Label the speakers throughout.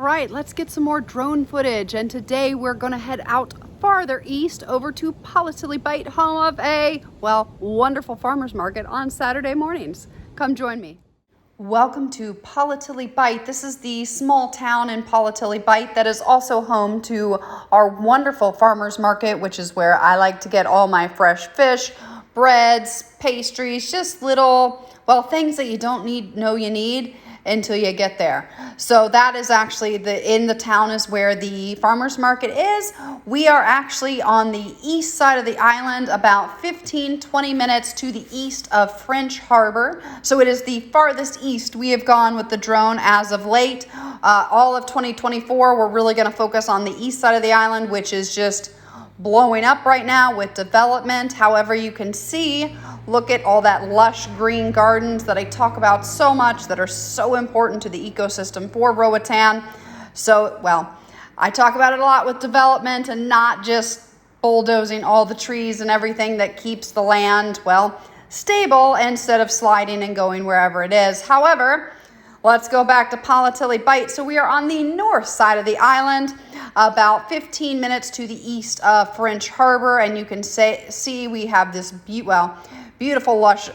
Speaker 1: right, let's get some more drone footage. And today we're gonna head out farther east over to Politilly Bight, home of a, well, wonderful farmers market on Saturday mornings. Come join me. Welcome to Politilly Bight. This is the small town in Politilly Bight that is also home to our wonderful farmers market, which is where I like to get all my fresh fish, breads, pastries, just little, well, things that you don't know you need until you get there. So that is actually in the town is where the farmers market is. We are actually on the east side of the island, about 15-20 minutes to the east of French Harbor. So it is the farthest east we have gone with the drone as of late. All of 2024, we're really going to focus on the east side of the island, which is just blowing up right now with development. However, you can see, look at all that lush green gardens that I talk about so much that are so important to the ecosystem for Roatan. So, well, I talk about it a lot with development and not just bulldozing all the trees and everything that keeps the land, well, stable instead of sliding and going wherever it is. However, let's go back to Politilly Bight. So we are on the north side of the island, about 15 minutes to the east of French Harbor, and you can see we have this beautiful lush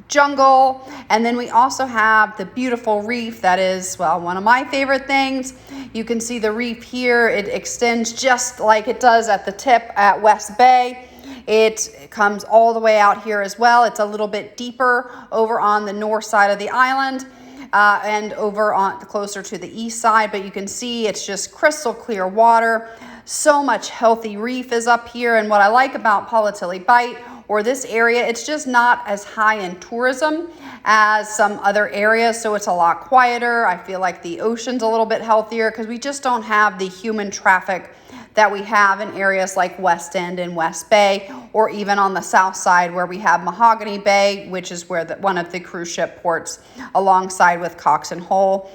Speaker 1: jungle, and then we also have the beautiful reef that is, well, one of my favorite things. You can see the reef here. It extends just like it does at the tip at West Bay. It comes all the way out here as well. It's a little bit deeper over on the north side of the island. And over on closer to the east side, but you can see it's just crystal clear water. So much healthy reef is up here, and what I like about Politilly Bight or this area, it's just not as high in tourism as some other areas, so it's a lot quieter. I feel like the ocean's a little bit healthier because we just don't have the human traffic that we have in areas like West End and West Bay, or even on the south side where we have Mahogany Bay, which is where one of the cruise ship ports alongside with Coxen Hole.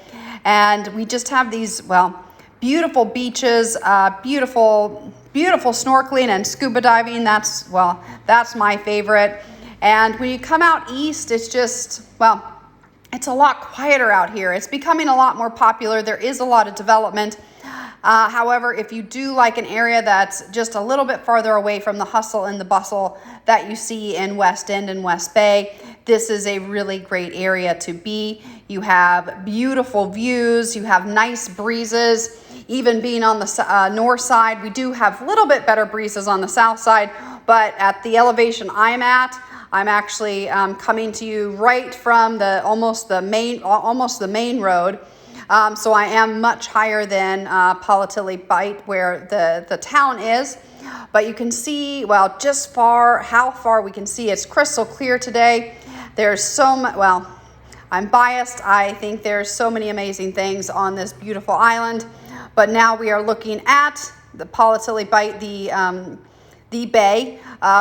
Speaker 1: And we just have these, well, beautiful beaches, beautiful snorkeling and scuba diving. That's my favorite. And when you come out east, it's just, well, it's a lot quieter out here. It's becoming a lot more popular. There is a lot of development. However, if you do like an area that's just a little bit farther away from the hustle and the bustle that you see in West End and West Bay, this is a really great area to be. You have beautiful views, you have nice breezes. Even being on the north side, we do have a little bit better breezes on the south side, but at the elevation I'm at, I'm actually coming to you right from almost the main road. So I am much higher than Politilly Bight, where the town is. But you can see, well, just how far we can see. It's crystal clear today. There's so much, well, I'm biased. I think there's so many amazing things on this beautiful island. But now we are looking at the Politilly Bight, the bay,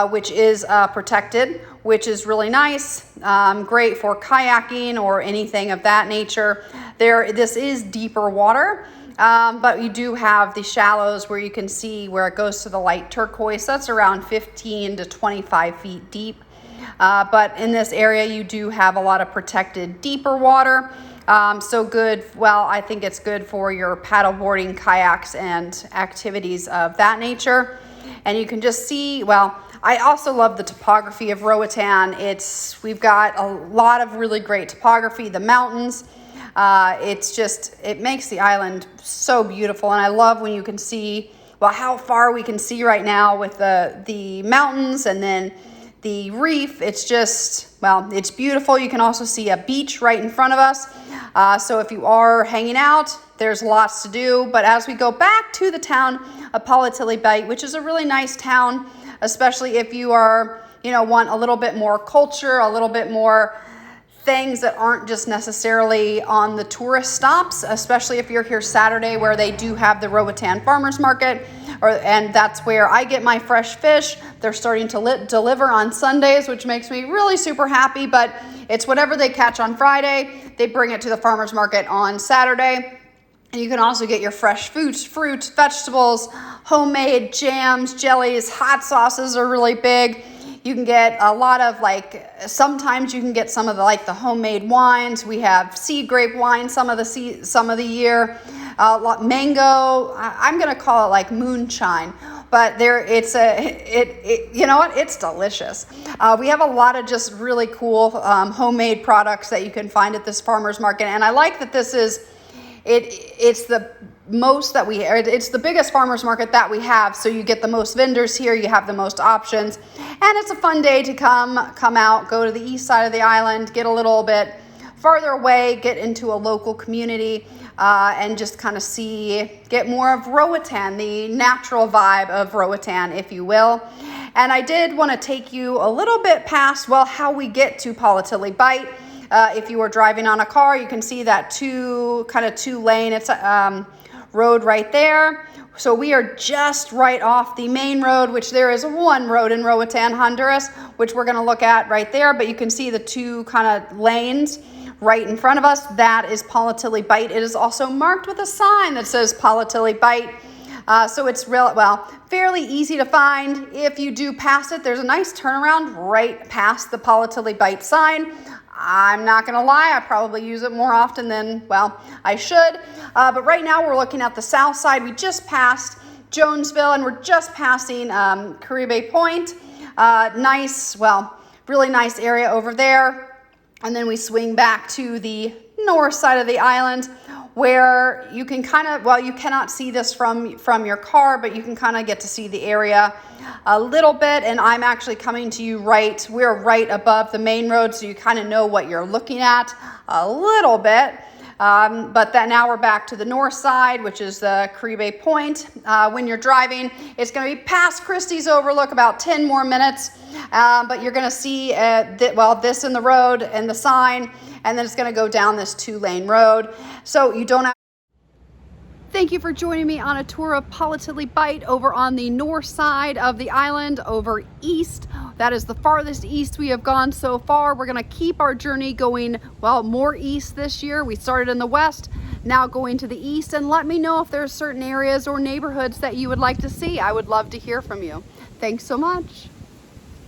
Speaker 1: which is protected, which is really nice, great for kayaking or anything of that nature. This is deeper water, but you do have the shallows where you can see where it goes to the light turquoise. That's around 15 to 25 feet deep. But in this area, you do have a lot of protected deeper water. So good, well, I think it's good for your paddleboarding, kayaks, and activities of that nature. And you can just see, well, I also love the topography of Roatan. We've got a lot of really great topography, the mountains. It makes the island so beautiful. And I love when you can see, well, how far we can see right now with the mountains and then the reef. It's just, well, it's beautiful. You can also see a beach right in front of us. So if you are hanging out, there's lots to do. But as we go back to the town of Politilly Bight, which is a really nice town, especially if you are, want a little bit more culture, a little bit more things that aren't just necessarily on the tourist stops, especially if you're here Saturday where they do have the Roatan Farmers Market, and that's where I get my fresh fish. They're starting to deliver on Sundays, which makes me really super happy, but it's whatever they catch on Friday, they bring it to the farmers market on Saturday. And you can also get your fresh fruits, vegetables, homemade jams, jellies, hot sauces are really big. You can get a lot of sometimes you can get some of the homemade wines. We have seed grape wine some of the year. mango. I'm gonna call it like moonshine, but you know what? It's delicious. We have a lot of just really cool homemade products that you can find at this farmer's market, and I like that this is it's the biggest farmers market that we have, so you get the most vendors here, you have the most options, and it's a fun day to come out, go to the east side of the island, get a little bit farther away, get into a local community, and just kind of get more of Roatan, the natural vibe of Roatan, if you will. And I did want to take you a little bit past, well, how we get to Politilly Bight. If you were driving on a car, you can see that two lane, it's road right there. So we are just right off the main road, which there is one road in Roatan, Honduras, which we're going to look at right there. But you can see the two kind of lanes right in front of us. That is Politilly Bight. It is also marked with a sign that says Politilly Bight. So it's fairly easy to find. If you do pass it, there's a nice turnaround right past the Politilly Bight sign. I'm not going to lie, I probably use it more often than, I should. But right now we're looking at the south side. We just passed Jonesville and we're just passing Caribe Point. Really nice area over there. And then we swing back to the north side of the island, where you can you cannot see this from your car, but you can kind of get to see the area a little bit. And I'm actually coming to you we're right above the main road, so you kind of know what you're looking at a little bit. But now we're back to the north side, which is the Caribe Point. When you're driving, it's going to be past Christie's Overlook, about 10 more minutes. But you're going to see this in the road and the sign, and then it's going to go down this 2-lane road. So you don't have. Thank you for joining me on a tour of Politilly Bight over on the north side of the island, over east. That is the farthest east we have gone so far. We're going to keep our journey going, more east this year. We started in the west, now going to the east. And let me know if there's certain areas or neighborhoods that you would like to see. I would love to hear from you. Thanks so much.